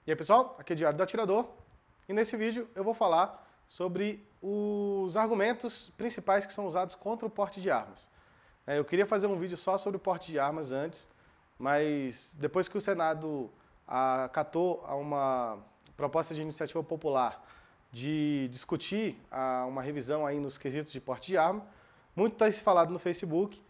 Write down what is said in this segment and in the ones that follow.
E aí pessoal, aqui é o Diário do Atirador e nesse vídeo eu vou falar sobre os argumentos principais que são usados contra o porte de armas. Eu queria fazer um vídeo só sobre o porte de armas antes, mas depois que o Senado acatou a uma proposta de iniciativa popular de discutir uma revisão aí nos quesitos de porte de arma, muito está se falado no Facebook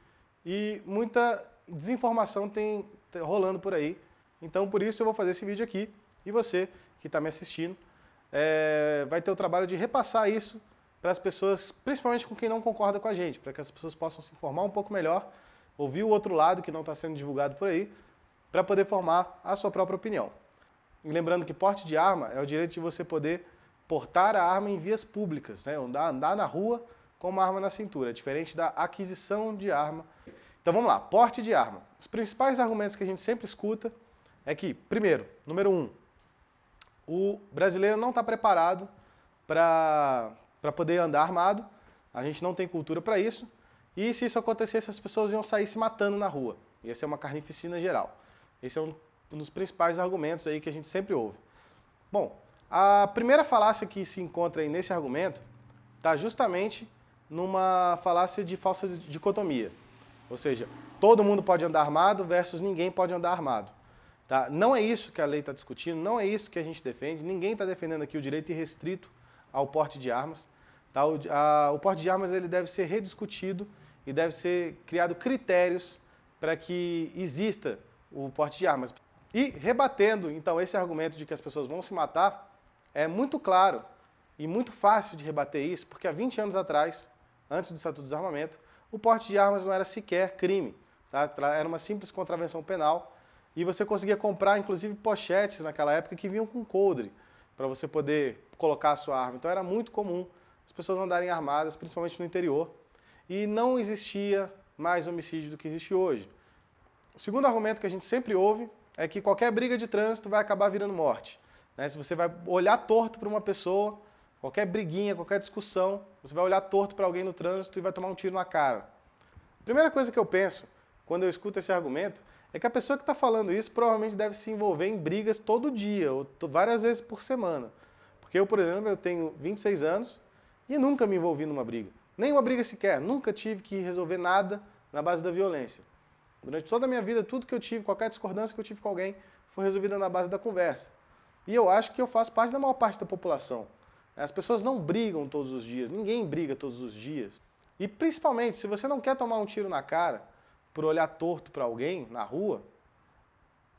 e muita desinformação tem rolando por aí. Então por isso eu vou fazer esse vídeo aqui. E você que está me assistindo vai ter o trabalho de repassar isso para as pessoas, principalmente com quem não concorda com a gente, para que as pessoas possam se informar um pouco melhor, ouvir o outro lado que não está sendo divulgado por aí, para poder formar a sua própria opinião. E lembrando que porte de arma é o direito de você poder portar a arma em vias públicas, né? Andar na rua com uma arma na cintura, diferente da aquisição de arma. Então vamos lá, porte de arma. Os principais argumentos que a gente sempre escuta é que, primeiro, número 1, o brasileiro não está preparado para poder andar armado, a gente não tem cultura para isso, e se isso acontecesse, as pessoas iam sair se matando na rua. Ia ser uma carnificina geral. Esse é um dos principais argumentos aí que a gente sempre ouve. Bom, a primeira falácia que se encontra aí nesse argumento está justamente numa falácia de falsa dicotomia. Ou seja, todo mundo pode andar armado versus ninguém pode andar armado. Tá? Não é isso que a lei está discutindo, não é isso que a gente defende, ninguém está defendendo aqui o direito irrestrito ao porte de armas. Tá? O porte de armas ele deve ser rediscutido e deve ser criado critérios para que exista o porte de armas. E rebatendo então esse argumento de que as pessoas vão se matar, é muito claro e muito fácil de rebater isso, porque há 20 anos atrás, antes do Estatuto do Desarmamento, o porte de armas não era sequer crime, tá? Era uma simples contravenção penal. E você conseguia comprar, inclusive, pochetes naquela época que vinham com coldre, para você poder colocar a sua arma. Então era muito comum as pessoas andarem armadas, principalmente no interior. E não existia mais homicídio do que existe hoje. O segundo argumento que a gente sempre ouve é que qualquer briga de trânsito vai acabar virando morte. Né? Se você vai olhar torto para uma pessoa, qualquer briguinha, qualquer discussão, você vai olhar torto para alguém no trânsito e vai tomar um tiro na cara. A primeira coisa que eu penso quando eu escuto esse argumento é que a pessoa que está falando isso provavelmente deve se envolver em brigas todo dia, ou várias vezes por semana. Porque eu, por exemplo, eu tenho 26 anos e nunca me envolvi numa briga. Nem uma briga sequer, nunca tive que resolver nada na base da violência. Durante toda a minha vida, tudo que eu tive, qualquer discordância que eu tive com alguém, foi resolvida na base da conversa. E eu acho que eu faço parte da maior parte da população. As pessoas não brigam todos os dias, ninguém briga todos os dias. E principalmente, se você não quer tomar um tiro na cara por olhar torto para alguém na rua,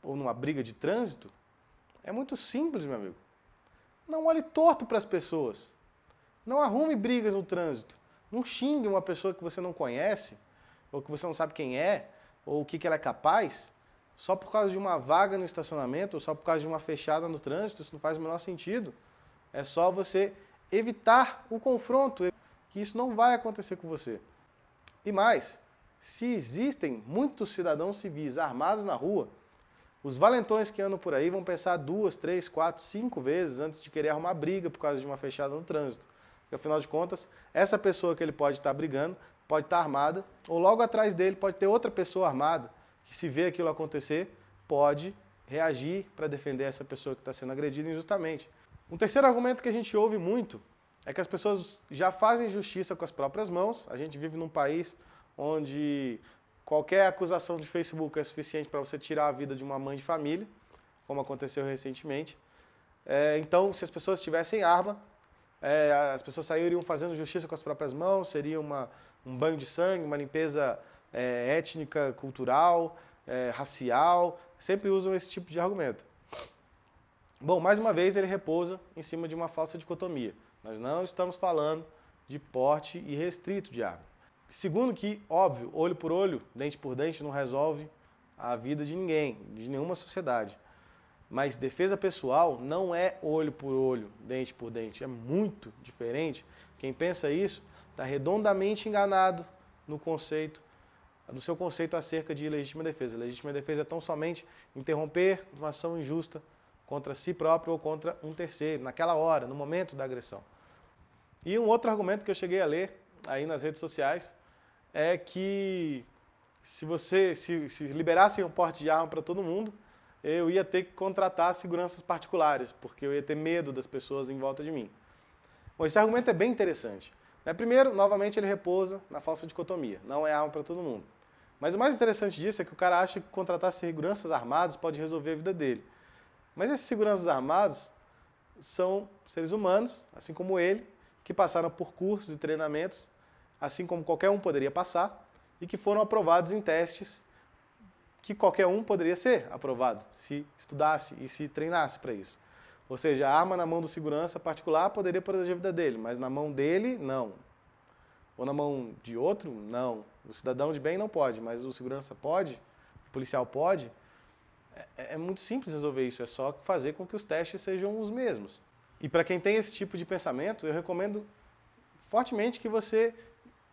ou numa briga de trânsito, é muito simples, meu amigo. Não olhe torto para as pessoas. Não arrume brigas no trânsito. Não xingue uma pessoa que você não conhece, ou que você não sabe quem é, ou o que ela é capaz, só por causa de uma vaga no estacionamento, ou só por causa de uma fechada no trânsito. Isso não faz o menor sentido. É só você evitar o confronto, que isso não vai acontecer com você. E mais, se existem muitos cidadãos civis armados na rua, os valentões que andam por aí vão pensar 2, 3, 4, 5 vezes antes de querer arrumar briga por causa de uma fechada no trânsito. Porque, afinal de contas, essa pessoa que ele pode estar brigando pode estar armada, ou logo atrás dele pode ter outra pessoa armada, que se vê aquilo acontecer, pode reagir para defender essa pessoa que está sendo agredida injustamente. Um terceiro argumento que a gente ouve muito é que as pessoas já fazem justiça com as próprias mãos. A gente vive num país onde qualquer acusação de Facebook é suficiente para você tirar a vida de uma mãe de família, como aconteceu recentemente. Então, se as pessoas tivessem arma, as pessoas sairiam fazendo justiça com as próprias mãos, seria um banho de sangue, uma limpeza étnica, cultural, racial, sempre usam esse tipo de argumento. Bom, mais uma vez ele repousa em cima de uma falsa dicotomia. Nós não estamos falando de porte irrestrito de arma. Segundo que, óbvio, olho por olho, dente por dente não resolve a vida de ninguém, de nenhuma sociedade. Mas defesa pessoal não é olho por olho, dente por dente. É muito diferente. Quem pensa isso está redondamente enganado no seu conceito acerca de legítima defesa. Legítima defesa é tão somente interromper uma ação injusta contra si próprio ou contra um terceiro, naquela hora, no momento da agressão. E um outro argumento que eu cheguei a ler aí nas redes sociais é que se liberassem o porte de arma para todo mundo, eu ia ter que contratar seguranças particulares, porque eu ia ter medo das pessoas em volta de mim. Bom, esse argumento é bem interessante. Primeiro, novamente, ele repousa na falsa dicotomia. Não é arma para todo mundo. Mas o mais interessante disso é que o cara acha que contratar seguranças armados pode resolver a vida dele. Mas esses seguranças armados são seres humanos, assim como ele, que passaram por cursos e treinamentos, assim como qualquer um poderia passar, e que foram aprovados em testes que qualquer um poderia ser aprovado, se estudasse e se treinasse para isso. Ou seja, a arma na mão do segurança particular poderia proteger a vida dele, mas na mão dele, não. Ou na mão de outro, não. O cidadão de bem não pode, mas o segurança pode, o policial pode. É muito simples resolver isso, é só fazer com que os testes sejam os mesmos. E para quem tem esse tipo de pensamento, eu recomendo fortemente que você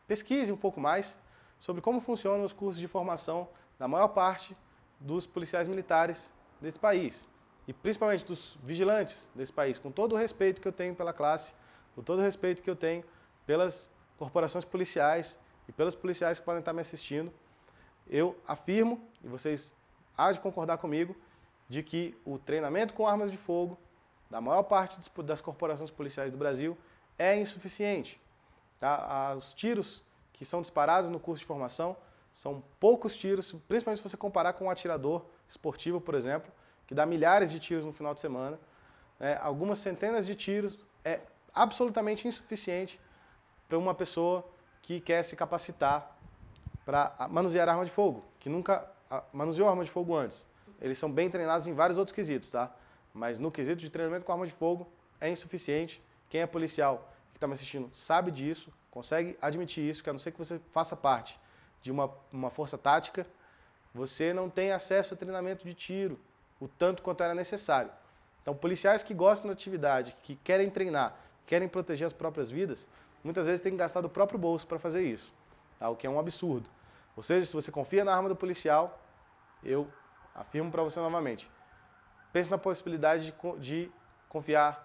pesquise um pouco mais sobre como funcionam os cursos de formação da maior parte dos policiais militares desse país. E principalmente dos vigilantes desse país, com todo o respeito que eu tenho pela classe, com todo o respeito que eu tenho pelas corporações policiais e pelos policiais que podem estar me assistindo, eu afirmo, e vocês há de concordar comigo, de que o treinamento com armas de fogo da maior parte das corporações policiais do Brasil é insuficiente. Tá? Os tiros que são disparados no curso de formação são poucos tiros, principalmente se você comparar com um atirador esportivo, por exemplo, que dá milhares de tiros no final de semana. Algumas centenas de tiros é absolutamente insuficiente para uma pessoa que quer se capacitar para manusear arma de fogo, que nunca manuseou arma de fogo antes. Eles são bem treinados em vários outros quesitos, tá? Mas no quesito de treinamento com arma de fogo é insuficiente. Quem é policial que está me assistindo sabe disso, consegue admitir isso, que a não ser que você faça parte de uma força tática, você não tem acesso a treinamento de tiro, o tanto quanto era necessário. Então, policiais que gostam da atividade, que querem treinar, querem proteger as próprias vidas, muitas vezes têm que gastar do próprio bolso para fazer isso, tá? O que é um absurdo. Ou seja, se você confia na arma do policial, eu afirmo para você novamente, pense na possibilidade de confiar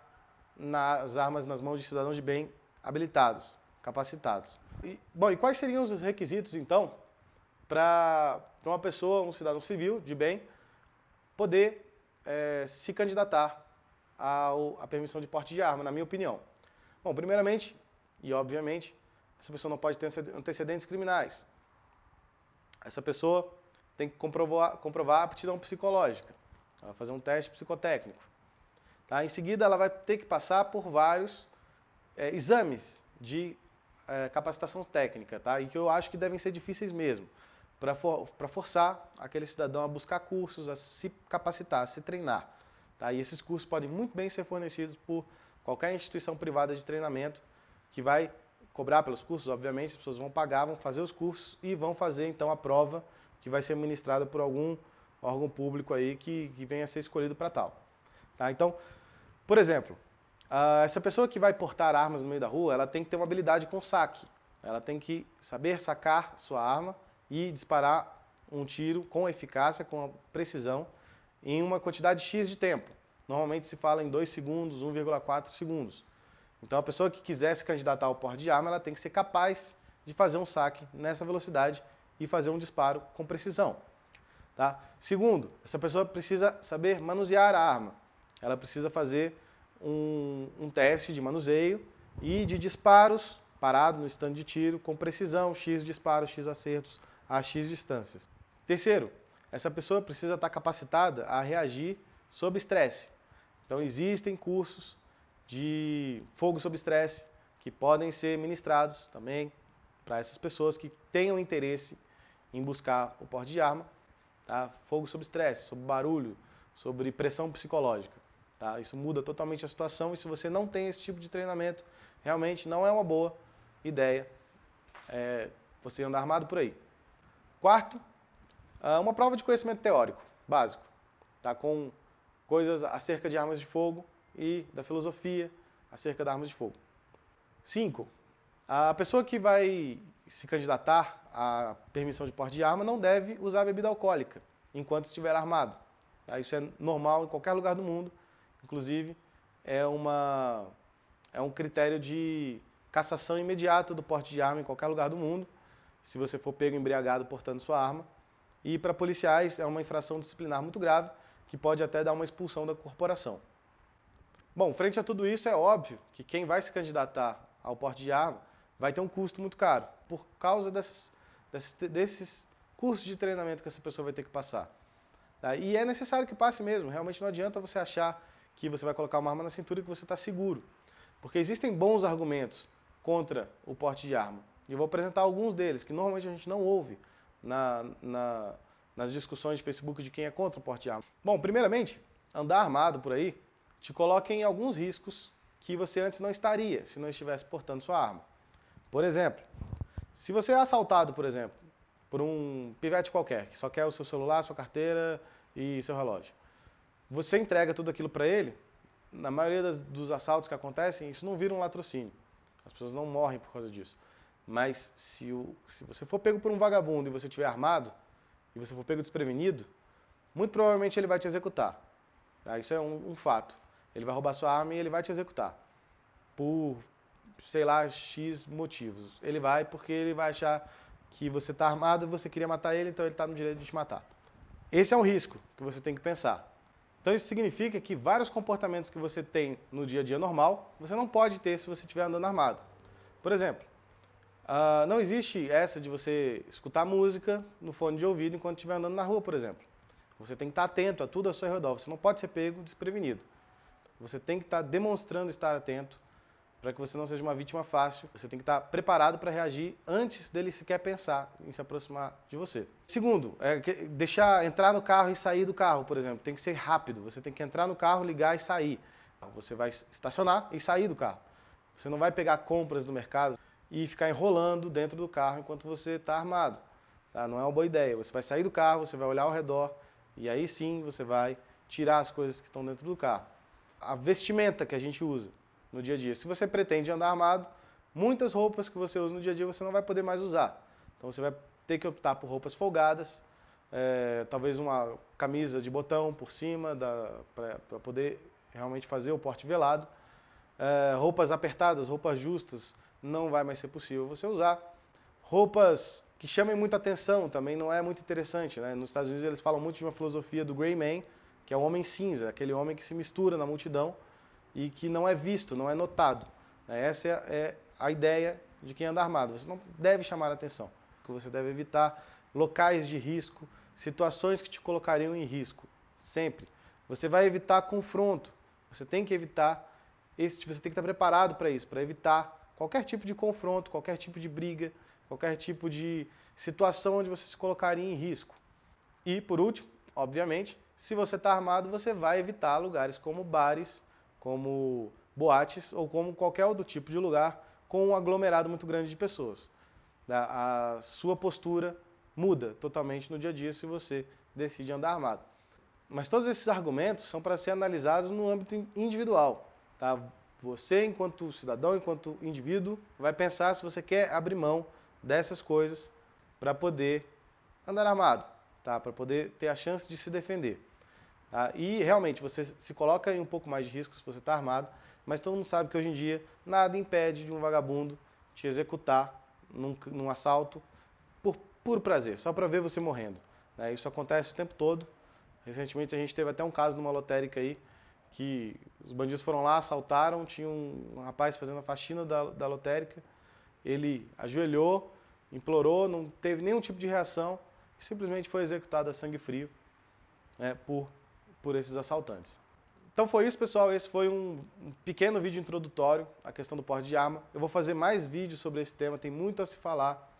nas armas nas mãos de cidadãos de bem habilitados, capacitados. E quais seriam os requisitos, então, para uma pessoa, um cidadão civil de bem, poder se candidatar à permissão de porte de arma, na minha opinião? Bom, primeiramente, e obviamente, essa pessoa não pode ter antecedentes criminais. Essa pessoa tem que comprovar a aptidão psicológica. Ela vai fazer um teste psicotécnico. Tá? Em seguida, ela vai ter que passar por vários exames de capacitação técnica, tá? E que eu acho que devem ser difíceis mesmo, para forçar aquele cidadão a buscar cursos, a se capacitar, a se treinar. Tá? E esses cursos podem muito bem ser fornecidos por qualquer instituição privada de treinamento que vai cobrar pelos cursos, obviamente, as pessoas vão pagar, vão fazer os cursos e vão fazer então a prova que vai ser ministrada por algum órgão público aí que venha a ser escolhido para tal. Tá? Então, por exemplo, essa pessoa que vai portar armas no meio da rua, ela tem que ter uma habilidade com saque. Ela tem que saber sacar sua arma e disparar um tiro com eficácia, com precisão, em uma quantidade X de tempo. Normalmente se fala em 2 segundos, 1,4 segundos. Então a pessoa que quiser se candidatar ao porte de arma, ela tem que ser capaz de fazer um saque nessa velocidade e fazer um disparo com precisão. Tá? Segundo, essa pessoa precisa saber manusear a arma. Ela precisa fazer um teste de manuseio e de disparos parado no stand de tiro com precisão, X disparos, X acertos a X distâncias. Terceiro, essa pessoa precisa estar capacitada a reagir sob estresse. Então existem cursos de fogo sob estresse que podem ser ministrados também para essas pessoas que tenham interesse em buscar o porte de arma. Tá? Fogo sob estresse, sob barulho, sobre pressão psicológica. Tá? Isso muda totalmente a situação e se você não tem esse tipo de treinamento, realmente não é uma boa ideia você andar armado por aí. Quarto, uma prova de conhecimento teórico, básico, tá? Com coisas acerca de armas de fogo e da filosofia acerca das armas de fogo. 5. A pessoa que vai se candidatar à permissão de porte de arma não deve usar bebida alcoólica enquanto estiver armado. Tá? Isso é normal em qualquer lugar do mundo, inclusive é um critério de cassação imediata do porte de arma em qualquer lugar do mundo, se você for pego embriagado portando sua arma. E para policiais é uma infração disciplinar muito grave, que pode até dar uma expulsão da corporação. Bom, frente a tudo isso, é óbvio que quem vai se candidatar ao porte de arma vai ter um custo muito caro, por causa desses cursos de treinamento que essa pessoa vai ter que passar. Tá? E é necessário que passe mesmo, realmente não adianta você achar que você vai colocar uma arma na cintura e que você está seguro. Porque existem bons argumentos contra o porte de arma. E eu vou apresentar alguns deles, que normalmente a gente não ouve nas discussões de Facebook de quem é contra o porte de arma. Bom, primeiramente, andar armado por aí te coloca em alguns riscos que você antes não estaria, se não estivesse portando sua arma. Por exemplo, se você é assaltado, por exemplo, por um pivete qualquer, que só quer o seu celular, sua carteira e seu relógio, você entrega tudo aquilo para ele, na maioria dos assaltos que acontecem, isso não vira um latrocínio. As pessoas não morrem por causa disso. Mas se você for pego por um vagabundo e você estiver armado, e você for pego desprevenido, muito provavelmente ele vai te executar. Tá? Isso é um fato. Ele vai roubar sua arma e ele vai te executar. Por, sei lá, X motivos. Ele vai porque ele vai achar que você está armado e você queria matar ele, então ele está no direito de te matar. Esse é um risco que você tem que pensar. Então isso significa que vários comportamentos que você tem no dia a dia normal, você não pode ter se você estiver andando armado. Por exemplo, não existe essa de você escutar música no fone de ouvido enquanto estiver andando na rua, por exemplo. Você tem que estar atento a tudo ao seu redor, você não pode ser pego desprevenido. Você tem que estar demonstrando estar atento para que você não seja uma vítima fácil. Você tem que estar preparado para reagir antes dele sequer pensar em se aproximar de você. Segundo, deixar entrar no carro e sair do carro, por exemplo. Tem que ser rápido. Você tem que entrar no carro, ligar e sair. Você vai estacionar e sair do carro. Você não vai pegar compras do mercado e ficar enrolando dentro do carro enquanto você está armado. Tá? Não é uma boa ideia. Você vai sair do carro, você vai olhar ao redor e aí sim você vai tirar as coisas que estão dentro do carro. A vestimenta que a gente usa no dia a dia. Se você pretende andar armado, muitas roupas que você usa no dia a dia você não vai poder mais usar. Então você vai ter que optar por roupas folgadas, talvez uma camisa de botão por cima, para poder realmente fazer o porte velado. Roupas apertadas, roupas justas, não vai mais ser possível você usar. Roupas que chamem muita atenção também não é muito interessante, né? Nos Estados Unidos eles falam muito de uma filosofia do Gray Man, que é o homem cinza, aquele homem que se mistura na multidão e que não é visto, não é notado. Essa é a ideia de quem anda armado. Você não deve chamar a atenção. Você deve evitar locais de risco, situações que te colocariam em risco, sempre. Você vai evitar confronto. Você tem que evitar, você tem que estar preparado para isso, para evitar qualquer tipo de confronto, qualquer tipo de briga, qualquer tipo de situação onde você se colocaria em risco. E, por último, obviamente, se você está armado, você vai evitar lugares como bares, como boates ou como qualquer outro tipo de lugar com um aglomerado muito grande de pessoas. A sua postura muda totalmente no dia a dia se você decide andar armado. Mas todos esses argumentos são para ser analisados no âmbito individual. Tá? Você, enquanto cidadão, enquanto indivíduo, vai pensar se você quer abrir mão dessas coisas para poder andar armado, tá? Para poder ter a chance de se defender. Tá? E realmente você se coloca em um pouco mais de risco se você está armado, mas todo mundo sabe que hoje em dia nada impede de um vagabundo te executar num assalto por puro prazer, só para ver você morrendo. Né? Isso acontece o tempo todo. Recentemente a gente teve até um caso numa lotérica aí, que os bandidos foram lá, assaltaram, tinha um rapaz fazendo a faxina da lotérica, ele ajoelhou, implorou, não teve nenhum tipo de reação e simplesmente foi executado a sangue frio, né, por esses assaltantes. Então foi isso, pessoal, esse foi um pequeno vídeo introdutório à questão do porte de arma. Eu vou fazer mais vídeos sobre esse tema, tem muito a se falar,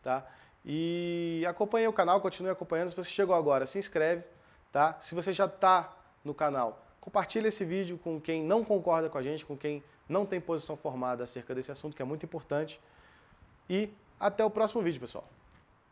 tá? E acompanhe o canal, continue acompanhando. Se você chegou agora, se inscreve, tá? Se você já está no canal, compartilha esse vídeo com quem não concorda com a gente, com quem não tem posição formada acerca desse assunto, que é muito importante. E até o próximo vídeo, pessoal.